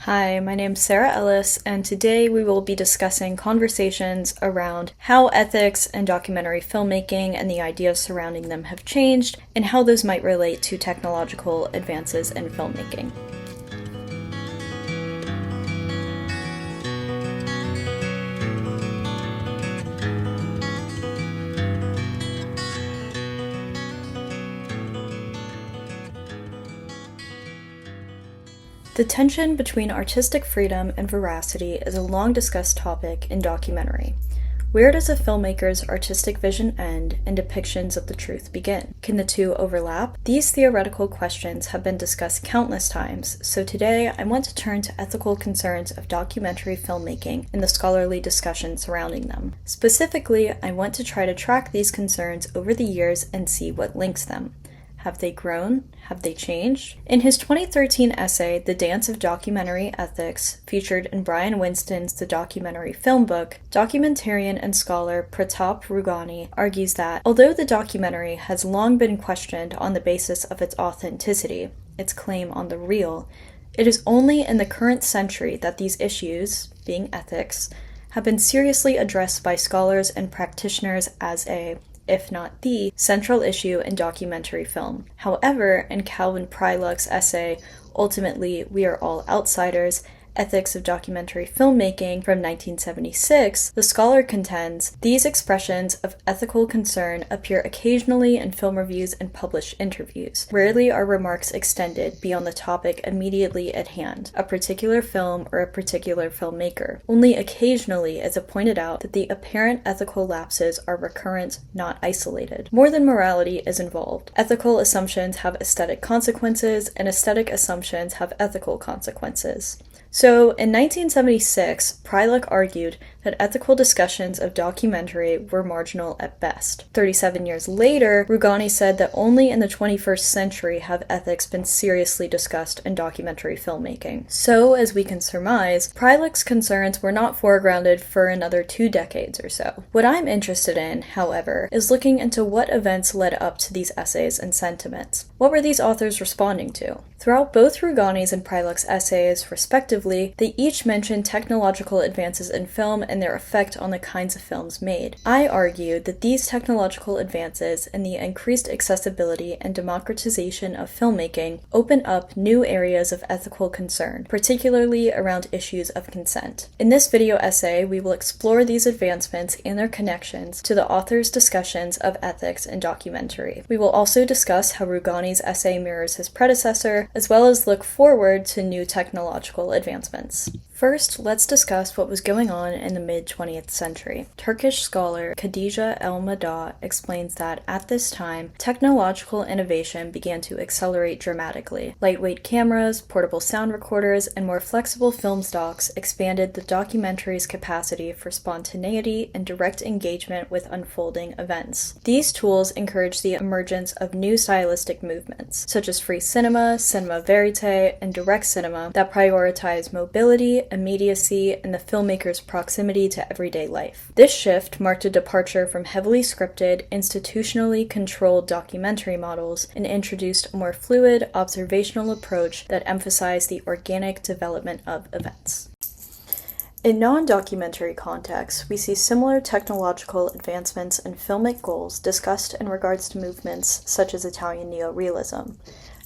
Hi, my name's Sarah Ellis, and today we will be discussing conversations around how ethics and documentary filmmaking and the ideas surrounding them have changed, and how those might relate to technological advances in filmmaking. The tension between artistic freedom and veracity is a long-discussed topic in documentary. Where does a filmmaker's artistic vision end and depictions of the truth begin? Can the two overlap? These theoretical questions have been discussed countless times, so today I want to turn to ethical concerns of documentary filmmaking and the scholarly discussion surrounding them. Specifically, I want to try to track these concerns over the years and see what links them. Have they grown? Have they changed? In his 2013 essay, The Dance of Documentary Ethics, featured in Brian Winston's The Documentary Film Book, documentarian and scholar Pratap Rugani argues that, although the documentary has long been questioned on the basis of its authenticity, its claim on the real, it is only in the current century that these issues, being ethics, have been seriously addressed by scholars and practitioners as a, if not the, central issue in documentary film. However, in Calvin Pryluck's essay, Ultimately, We Are All Outsiders, Ethics of Documentary Filmmaking from 1976, the scholar contends these expressions of ethical concern appear occasionally in film reviews and published interviews. Rarely are remarks extended beyond the topic immediately at hand, a particular film or a particular filmmaker. Only occasionally is it pointed out that the apparent ethical lapses are recurrent, not isolated. More than morality is involved. Ethical assumptions have aesthetic consequences, and aesthetic assumptions have ethical consequences. So, in 1976, Pryluck argued that ethical discussions of documentary were marginal at best. 37 years later, Rugani said that only in the 21st century have ethics been seriously discussed in documentary filmmaking. So, as we can surmise, Pryluck's concerns were not foregrounded for another 2 decades or so. What I'm interested in, however, is looking into what events led up to these essays and sentiments. What were these authors responding to? Throughout both Rugani's and Pryluck's essays, respectively, they each mention technological advances in film and their effect on the kinds of films made. I argue that these technological advances and the increased accessibility and democratization of filmmaking open up new areas of ethical concern, particularly around issues of consent. In this video essay, we will explore these advancements and their connections to the author's discussions of ethics in documentary. We will also discuss how Rugani's essay mirrors his predecessor, as well as look forward to new technological advancements. First, let's discuss what was going on in the mid-20th century. Turkish scholar Khadija El-Madah explains that, at this time, technological innovation began to accelerate dramatically. Lightweight cameras, portable sound recorders, and more flexible film stocks expanded the documentary's capacity for spontaneity and direct engagement with unfolding events. These tools encouraged the emergence of new stylistic movements, such as free cinema, cinema verite, and direct cinema that prioritize mobility, immediacy, and the filmmaker's proximity to everyday life. This shift marked a departure from heavily scripted, institutionally controlled documentary models and introduced a more fluid, observational approach that emphasized the organic development of events. In non-documentary contexts, we see similar technological advancements and filmic goals discussed in regards to movements such as Italian neorealism.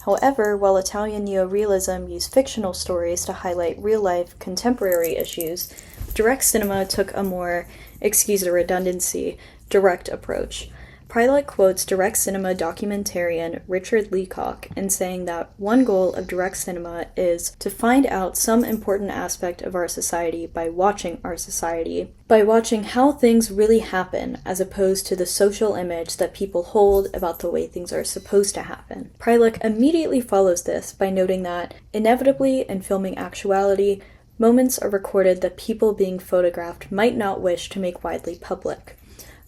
However, while Italian neorealism used fictional stories to highlight real-life, contemporary issues, direct cinema took a more, excuse the redundancy, direct approach. Pryluck quotes direct cinema documentarian Richard Leacock in saying that one goal of direct cinema is to find out some important aspect of our society by watching our society, by watching how things really happen as opposed to the social image that people hold about the way things are supposed to happen. Pryluck immediately follows this by noting that, inevitably in filming actuality, moments are recorded that people being photographed might not wish to make widely public.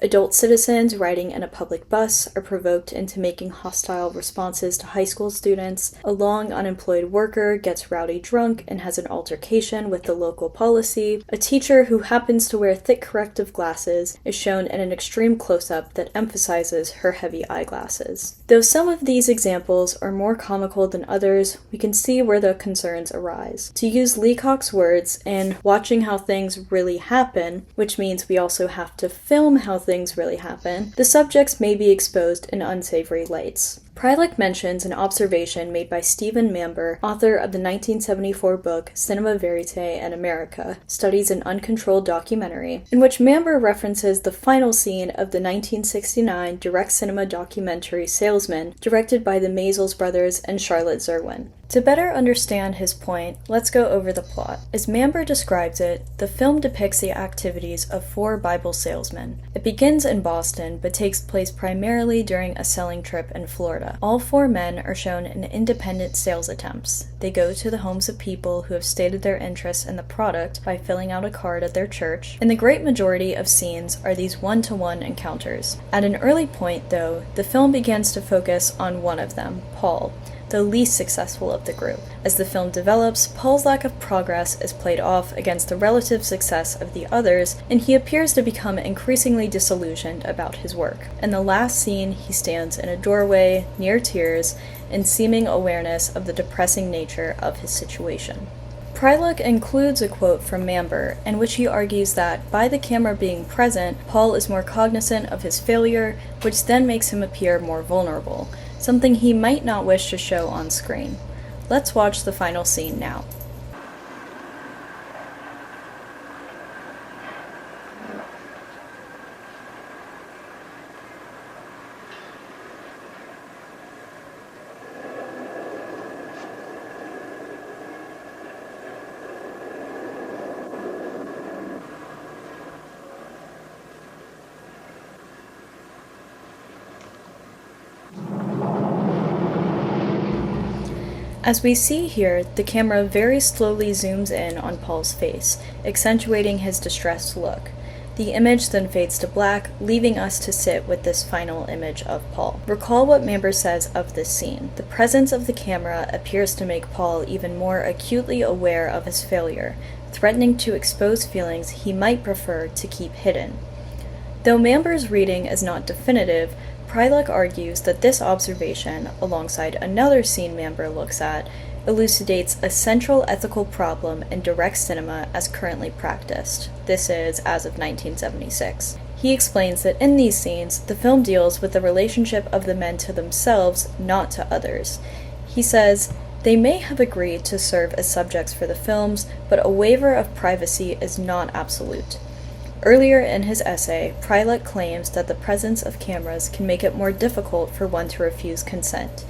Adult citizens riding in a public bus are provoked into making hostile responses to high school students. A long unemployed worker gets rowdy drunk and has an altercation with the local policy. A teacher who happens to wear thick corrective glasses is shown in an extreme close-up that emphasizes her heavy eyeglasses. Though some of these examples are more comical than others, we can see where the concerns arise. To use Leacock's words, in watching how things really happen, which means we also have to film how things really happen, the subjects may be exposed in unsavory lights. Pryluck mentions an observation made by Stephen Mamber, author of the 1974 book Cinema Verite and America, Studies in Uncontrolled Documentary, in which Mamber references the final scene of the 1969 direct cinema documentary Salesman, directed by the Maysles brothers and Charlotte Zerwin. To better understand his point, let's go over the plot. As Mamber describes it, the film depicts the activities of 4 Bible salesmen. It begins in Boston, but takes place primarily during a selling trip in Florida. All 4 men are shown in independent sales attempts. They go to the homes of people who have stated their interest in the product by filling out a card at their church, and the great majority of scenes are these one-to-one encounters. At an early point, though, the film begins to focus on one of them, Paul, the least successful of the group. As the film develops, Paul's lack of progress is played off against the relative success of the others, and he appears to become increasingly disillusioned about his work. In the last scene, he stands in a doorway, near tears, in seeming awareness of the depressing nature of his situation. Pryluck includes a quote from Mamber, in which he argues that, by the camera being present, Paul is more cognizant of his failure, which then makes him appear more vulnerable, something he might not wish to show on screen. Let's watch the final scene now. As we see here, the camera very slowly zooms in on Paul's face, accentuating his distressed look. The image then fades to black, leaving us to sit with this final image of Paul. Recall what Mamber says of this scene. The presence of the camera appears to make Paul even more acutely aware of his failure, threatening to expose feelings he might prefer to keep hidden. Though Mamber's reading is not definitive, Pryluck argues that this observation, alongside another scene Mamber looks at, elucidates a central ethical problem in direct cinema as currently practiced. This is as of 1976. He explains that in these scenes, the film deals with the relationship of the men to themselves, not to others. He says, "They may have agreed to serve as subjects for the films, but a waiver of privacy is not absolute." Earlier in his essay, Pryluck claims that the presence of cameras can make it more difficult for one to refuse consent.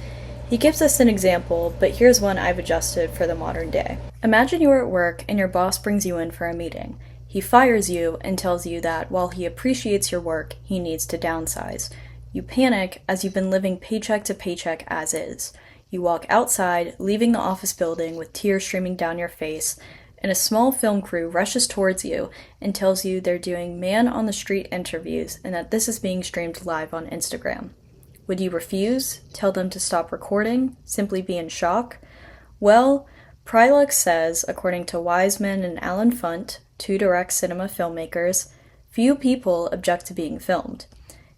He gives us an example, but here's one I've adjusted for the modern day. Imagine you're at work and your boss brings you in for a meeting. He fires you and tells you that while he appreciates your work, he needs to downsize. You panic as you've been living paycheck to paycheck as is. You walk outside, leaving the office building with tears streaming down your face, and a small film crew rushes towards you and tells you they're doing man-on-the-street interviews and that this is being streamed live on Instagram. Would you refuse? Tell them to stop recording? Simply be in shock? Well, Pryluck says, according to Wiseman and Alan Funt, 2 direct cinema filmmakers, few people object to being filmed.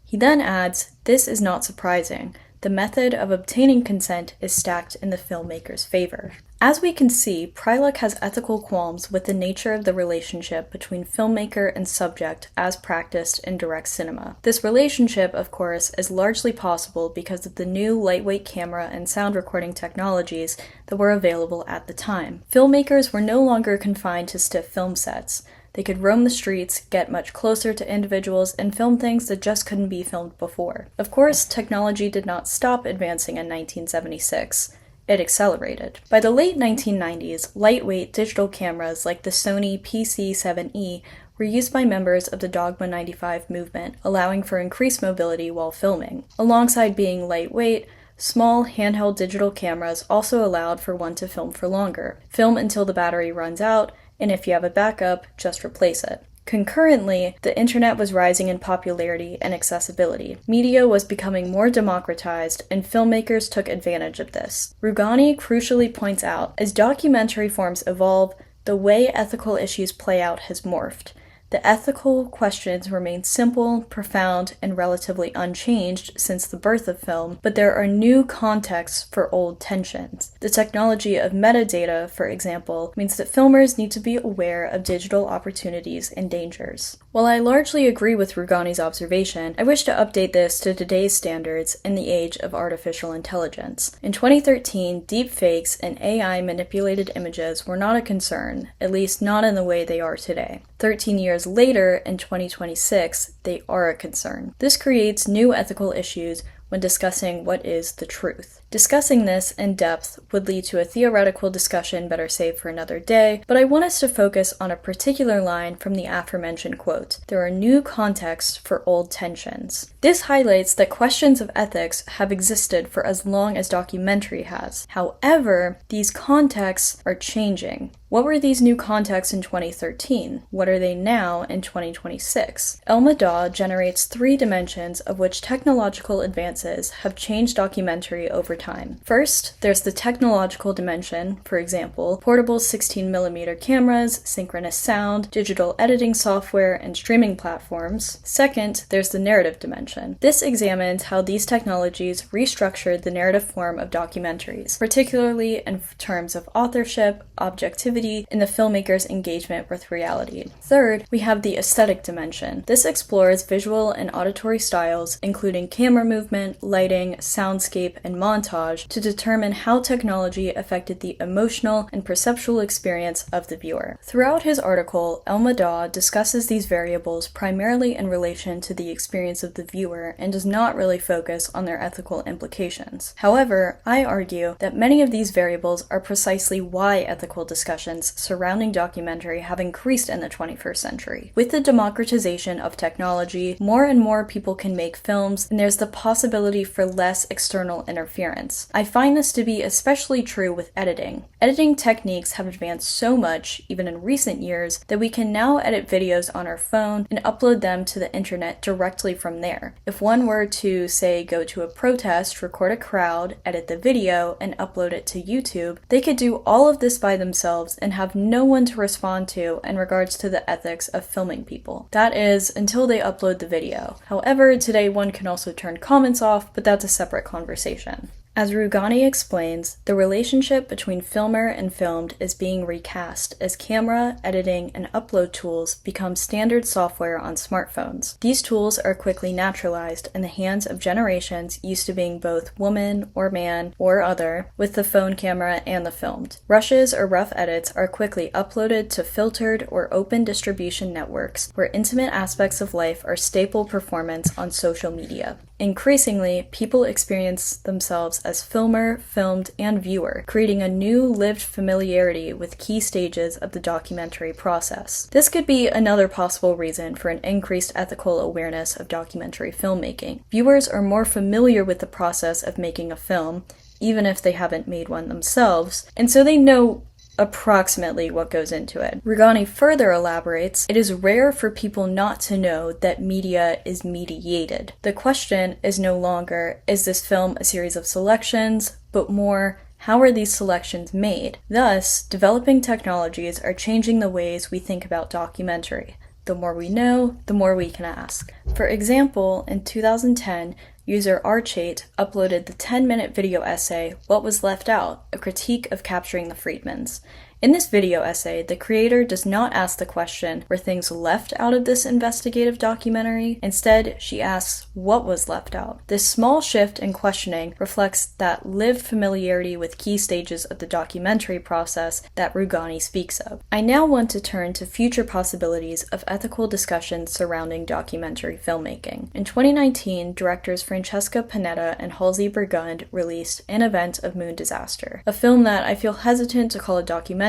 He then adds, this is not surprising. The method of obtaining consent is stacked in the filmmaker's favor. As we can see, Pryluck has ethical qualms with the nature of the relationship between filmmaker and subject as practiced in direct cinema. This relationship, of course, is largely possible because of the new lightweight camera and sound recording technologies that were available at the time. Filmmakers were no longer confined to stiff film sets. They could roam the streets, get much closer to individuals, and film things that just couldn't be filmed before. Of course, technology did not stop advancing in 1976. It accelerated. By the late 1990s, lightweight digital cameras like the Sony PC-7E were used by members of the Dogma 95 movement, allowing for increased mobility while filming. Alongside being lightweight, small handheld digital cameras also allowed for one to film for longer. Film until the battery runs out, and if you have a backup, just replace it. Concurrently, the internet was rising in popularity and accessibility. Media was becoming more democratized, and filmmakers took advantage of this. Rugani crucially points out, as documentary forms evolve, the way ethical issues play out has morphed. The The ethical questions remain simple, profound, and relatively unchanged since the birth of film, but there are new contexts for old tensions. The technology of metadata, for example, means that filmers need to be aware of digital opportunities and dangers. While I largely agree with Rugani's observation, I wish to update this to today's standards in the age of artificial intelligence. In 2013, deepfakes and AI-manipulated images were not a concern, at least not in the way they are today. 13 years later, in 2026, they are a concern. This creates new ethical issues when discussing what is the truth. Discussing this in depth would lead to a theoretical discussion better saved for another day, but I want us to focus on a particular line from the aforementioned quote. There are new contexts for old tensions. This highlights that questions of ethics have existed for as long as documentary has. However, these contexts are changing. What were these new contexts in 2013? What are they now in 2026? El-Maddah generates 3 dimensions of which technological advances have changed documentary over time. First, there's the technological dimension, for example, portable 16mm cameras, synchronous sound, digital editing software, and streaming platforms. Second, there's the narrative dimension. This examines how these technologies restructured the narrative form of documentaries, particularly in terms of authorship, objectivity, and the filmmaker's engagement with reality. Third, we have the aesthetic dimension. This explores visual and auditory styles, including camera movement, lighting, soundscape, and montage, to determine how technology affected the emotional and perceptual experience of the viewer. Throughout his article, El-Maddah discusses these variables primarily in relation to the experience of the viewer and does not really focus on their ethical implications. However, I argue that many of these variables are precisely why ethical discussions surrounding documentary have increased in the 21st century. With the democratization of technology, more and more people can make films, and there's the possibility for less external interference. I find this to be especially true with editing. Editing techniques have advanced so much, even in recent years, that we can now edit videos on our phone and upload them to the internet directly from there. If one were to, say, go to a protest, record a crowd, edit the video, and upload it to YouTube, they could do all of this by themselves and have no one to respond to in regards to the ethics of filming people. That is, until they upload the video. However, today one can also turn comments off, but that's a separate conversation. As Rugani explains, the relationship between filmer and filmed is being recast as camera, editing, and upload tools become standard software on smartphones. These tools are quickly naturalized in the hands of generations used to being both woman or man or other with the phone camera and the filmed. Rushes or rough edits are quickly uploaded to filtered or open distribution networks where intimate aspects of life are staple performance on social media. Increasingly, people experience themselves as filmer, filmed, and viewer, creating a new lived familiarity with key stages of the documentary process. This could be another possible reason for an increased ethical awareness of documentary filmmaking. Viewers are more familiar with the process of making a film, even if they haven't made one themselves, and so they know approximately what goes into it. Rugani further elaborates, it is rare for people not to know that media is mediated. The question is no longer, is this film a series of selections, but more, how are these selections made? Thus, developing technologies are changing the ways we think about documentary. The more we know, the more we can ask. For example, in 2010, user Archate uploaded the 10-minute video essay, What Was Left Out? A Critique of Capturing the Freedmans. In this video essay, the creator does not ask the question, were things left out of this investigative documentary? Instead, she asks, what was left out? This small shift in questioning reflects that lived familiarity with key stages of the documentary process that Rugani speaks of. I now want to turn to future possibilities of ethical discussions surrounding documentary filmmaking. In 2019, directors Francesca Panetta and Halsey Burgund released An Event of Moon Disaster, a film that I feel hesitant to call a documentary,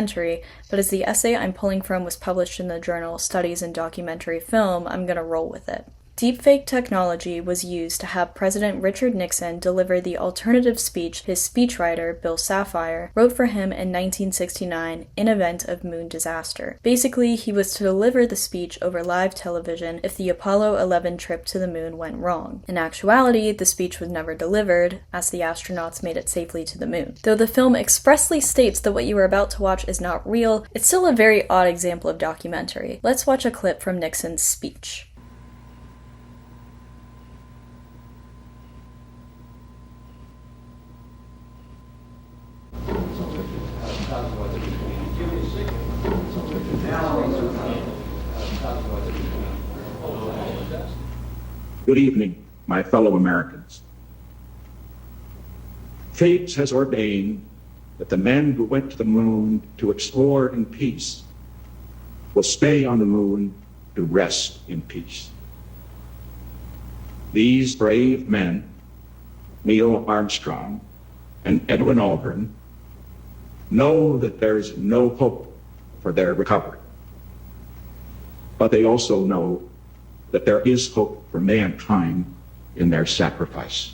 but as the essay I'm pulling from was published in the journal Studies in Documentary Film, I'm gonna roll with it. Deepfake technology was used to have President Richard Nixon deliver the alternative speech his speechwriter, Bill Safire, wrote for him in 1969 in event of moon disaster. Basically, he was to deliver the speech over live television if the Apollo 11 trip to the moon went wrong. In actuality, the speech was never delivered, as the astronauts made it safely to the moon. Though the film expressly states that what you are about to watch is not real, it's still a very odd example of documentary. Let's watch a clip from Nixon's speech. Good evening, my fellow Americans. Fate has ordained that the men who went to the moon to explore in peace will stay on the moon to rest in peace. These brave men, Neil Armstrong and Edwin Aldrin, know that there is no hope for their recovery. But they also know that there is hope for mankind in their sacrifice.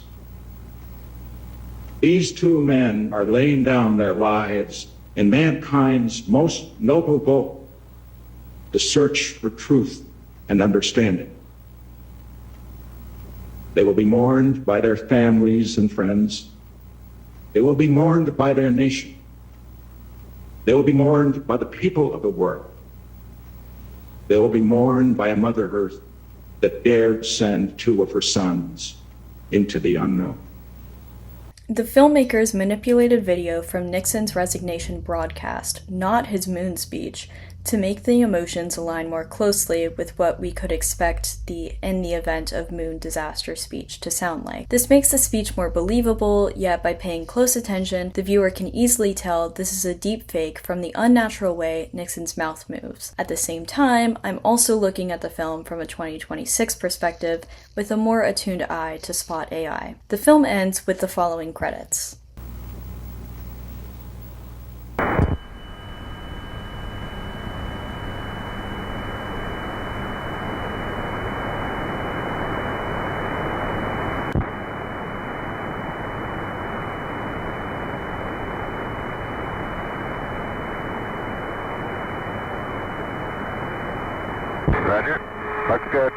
These two men are laying down their lives in mankind's most noble goal, to search for truth and understanding. They will be mourned by their families and friends. They will be mourned by their nation. They will be mourned by the people of the world. They will be mourned by a Mother Earth that dared send two of her sons into the unknown. The filmmakers manipulated video from Nixon's resignation broadcast, not his moon speech, to make the emotions align more closely with what we could expect the "in the event of moon disaster" speech to sound like. This makes the speech more believable, yet by paying close attention, the viewer can easily tell this is a deep fake from the unnatural way Nixon's mouth moves. At the same time, I'm also looking at the film from a 2026 perspective with a more attuned eye to spot AI. The film ends with the following credits. Roger. Looks good.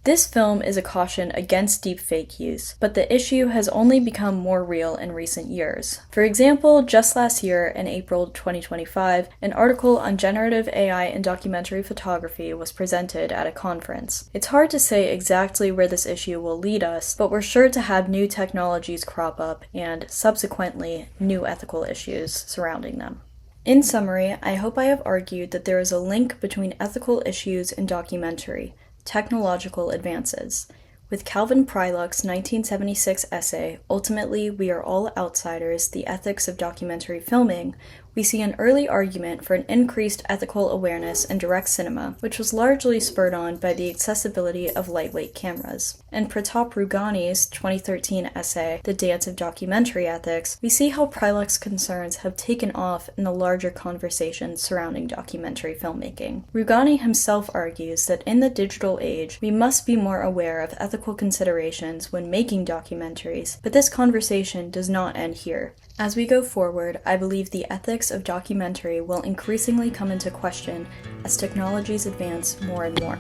This film is a caution against deepfake use, but the issue has only become more real in recent years. For example, just last year, in April 2025, an article on generative AI in documentary photography was presented at a conference. It's hard to say exactly where this issue will lead us, but we're sure to have new technologies crop up and, subsequently, new ethical issues surrounding them. In summary, I hope I have argued that there is a link between ethical issues in documentary, technological advances. With Calvin Pryluck's 1976 essay, Ultimately, We Are All Outsiders, The Ethics of Documentary Filming, we see an early argument for an increased ethical awareness in direct cinema, which was largely spurred on by the accessibility of lightweight cameras. In Pratap Rugani's 2013 essay, The Dance of Documentary Ethics, we see how Pryluck's concerns have taken off in the larger conversation surrounding documentary filmmaking. Rugani himself argues that in the digital age, we must be more aware of ethical considerations when making documentaries, but this conversation does not end here. As we go forward, I believe the ethics of documentary will increasingly come into question as technologies advance more and more.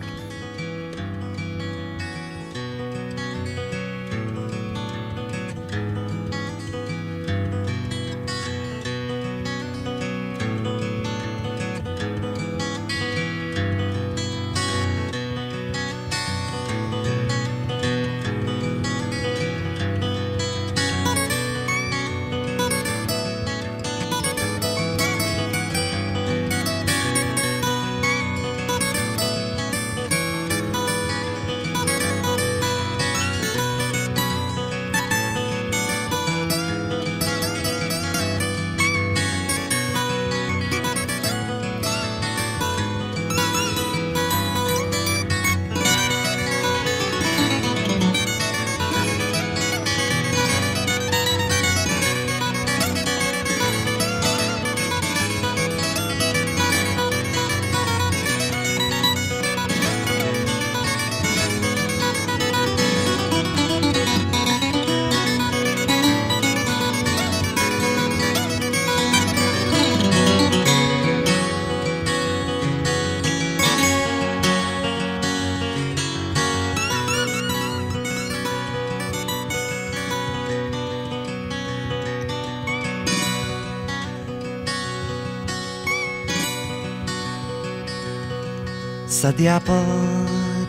Said the apple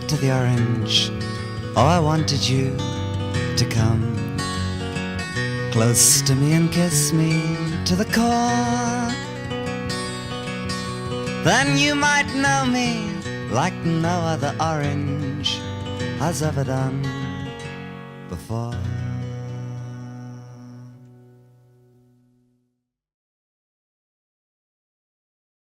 to the orange, oh, I wanted you to come close to me and kiss me to the core. Then you might know me like no other orange has ever done before.